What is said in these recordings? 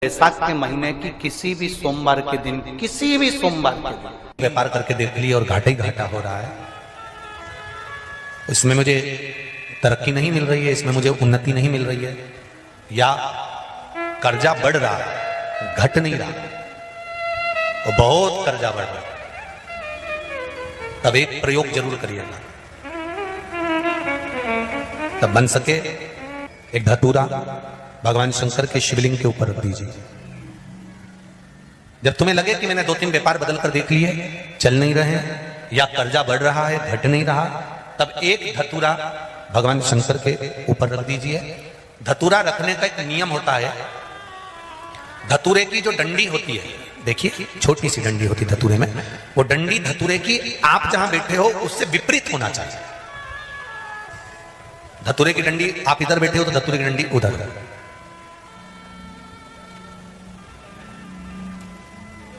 बैसाख के महीने की किसी भी सोमवार के दिन व्यापार करके देख लिया और घाटा ही घाटा हो रहा है। इसमें मुझे तरक्की नहीं मिल रही है, इसमें मुझे उन्नति नहीं मिल रही है, या कर्जा बढ़ रहा है, घट नहीं रहा और बहुत कर्जा बढ़ रहा है। तब एक प्रयोग जरूर करिएगा, तब बन सके एक धतूरा भगवान शंकर के शिवलिंग के ऊपर रख दीजिए। जब तुम्हें लगे कि मैंने 2-3 व्यापार बदल कर देख लिए, चल नहीं रहे या कर्जा बढ़ रहा है, घट नहीं रहा, तब एक धतूरा भगवान शंकर के ऊपर रख दीजिए। धतूरा रखने का एक नियम होता है। धतूरे की जो डंडी होती है, देखिए छोटी सी डंडी होती है धतूरे में, वो डंडी धतूरे की आप जहां बैठे हो उससे विपरीत होना चाहिए। धतूरे की डंडी आप इधर बैठे हो तो धतूरे की डंडी उधर।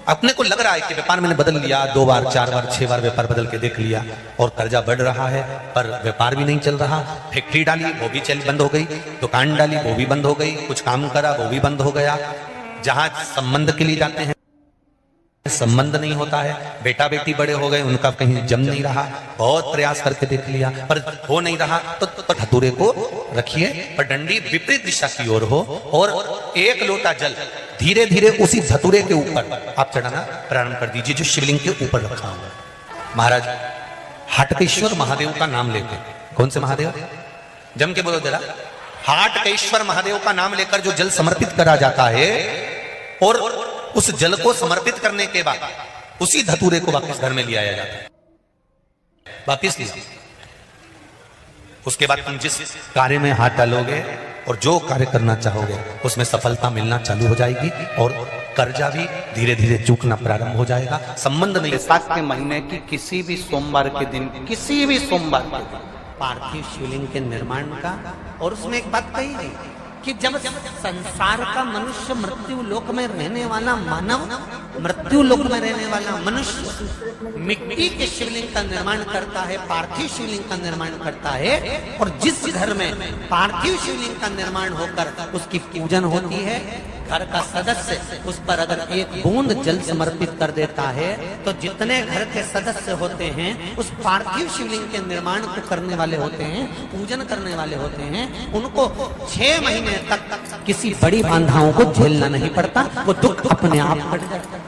अपने को लग रहा है कि व्यापार मैंने बदल लिया, 2 बार 4 बार 6 बार व्यापार बदल के देख लिया और कर्जा बढ़ रहा है, पर व्यापार भी नहीं चल रहा। फैक्ट्री डाली वो भी बंद हो गई, दुकान डाली वो भी बंद हो गई, कुछ काम करा वो भी बंद हो गया। जहां संबंध के लिए जाते हैं संबंध नहीं होता है, बेटा बेटी बड़े हो गए, उनका कहीं जम नहीं रहा, बहुत प्रयास करके देख लिया पर हो नहीं रहा, तो धतूरे को रखिए पर डंडी विपरीत दिशा की ओर हो और एक लोटा जल धीरे धीरे उसी धतूरे के ऊपर आप चढ़ाना प्रारंभ कर दीजिए जो शिवलिंग के ऊपर रखा हुआ। महाराज हाटकेश्वर महादेव का नाम लेके, कौन से महादेव, जम के बोलो जरा, हाटकेश्वर महादेव का नाम लेकर जो जल समर्पित करा जाता है और उस जल को समर्पित करने के बाद उसी धतूरे को वापस घर में ले आया जाता है, वापस लिया। उसके बाद तुम जिस कार्य में हाथ डालोगे और जो कार्य करना चाहोगे उसमें सफलता मिलना चालू हो जाएगी और कर्जा भी धीरे धीरे चूकना प्रारंभ हो जाएगा। संबंध नहीं। बैसाख के महीने की किसी भी सोमवार के दिन पार्थिव शिवलिंग के निर्माण का, और उसमें एक बात कही गई कि जब संसार का मनुष्य मृत्यु लोक में रहने वाला मानव, मृत्यु लोक में रहने वाला मनुष्य मिट्टी के शिवलिंग का निर्माण करता है, पार्थिव शिवलिंग का निर्माण करता है, और जिस घर में पार्थिव शिवलिंग का निर्माण होकर उसकी पूजन होती है, घर का सदस्य उस पर अगर एक बूंद जल समर्पित कर देता है तो जितने घर के सदस्य होते हैं उस पार्थिव शिवलिंग के निर्माण को करने वाले होते हैं, पूजन करने वाले होते हैं, उनको 6 महीने तक किसी बड़ी बाधाओं को झेलना नहीं पड़ता, वो दुख अपने आप कट जाता है।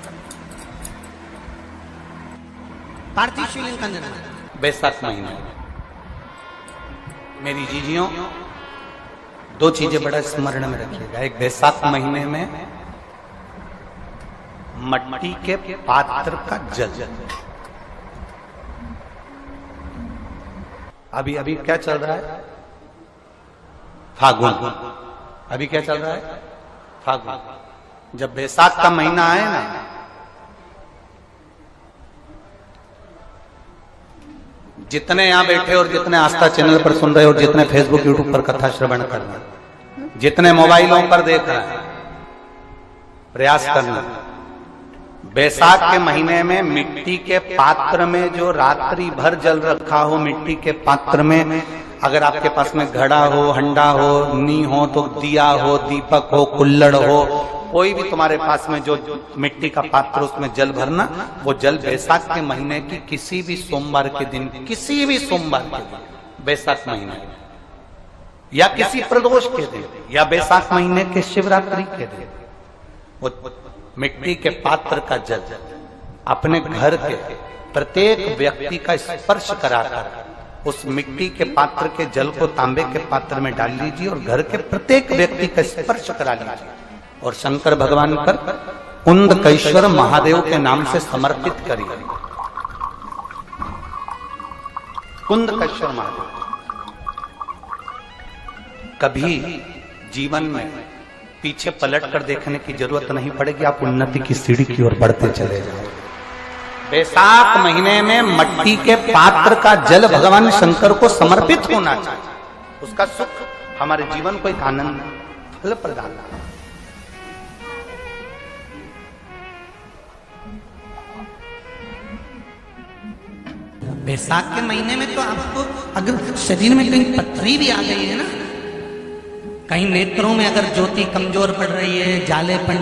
पार्थिव शिवलिंग का निर्माण बैसाख महीने। मेरी जीजियों, 2 चीजें बड़ा स्मरण में रखिएगा। एक, बैसाख महीने में मट्टी के पात्र का जल, अभी क्या चल रहा है, फागुन। अभी क्या चल रहा है, फागुन। जब बैसाख का महीना आए ना, जितने यहां बैठे और जितने आस्था चैनल पर सुन रहे हो, जितने फेसबुक यूट्यूब पर कथा श्रवण कर रहे हैं, जितने मोबाइलों पर देख रहे हैं, प्रयास करना। बैसाख के महीने में मिट्टी के पात्र में जो रात्रि भर जल रखा हो, मिट्टी के पात्र में, अगर आपके पास में घड़ा हो, हंडा हो, नी हो, तो दिया हो, दीपक हो, कुल्लड़ हो, कोई भी तुम्हारे पास में जो मिट्टी का पात्र, उसमें जल भरना। वो जल बैसाख के महीने की किसी भी सोमवार के दिन बैसाख महीने या किसी प्रदोष के दिन या बैसाख महीने के शिवरात्रि के दिन, वो मिट्टी के पात्र का जल अपने घर के प्रत्येक व्यक्ति का स्पर्श कराकर उस मिट्टी के पात्र के जल को तांबे के पात्र में डाल लीजिए और घर के प्रत्येक व्यक्ति का स्पर्श करा लीजिए और शंकर भगवान पर कुंदकेश्वर महादेव के नाम से समर्पित करिए। कुंदकेश्वर महादेव। कभी जीवन में पीछे पलट कर देखने की जरूरत नहीं पड़ेगी, आप उन्नति की सीढ़ी की ओर बढ़ते चले जाओगे। बैसाख महीने में मट्टी के पात्र का जल भगवान शंकर को समर्पित होना चाहिए। उसका सुख हमारे जीवन को एक आनंद फल प्रदान है। बैसाख के महीने में तो आपको अगर शरीर में कहीं पथरी भी आ गई है ना, कहीं नेत्रों में अगर ज्योति कमजोर पड़ रही है, जाले पड़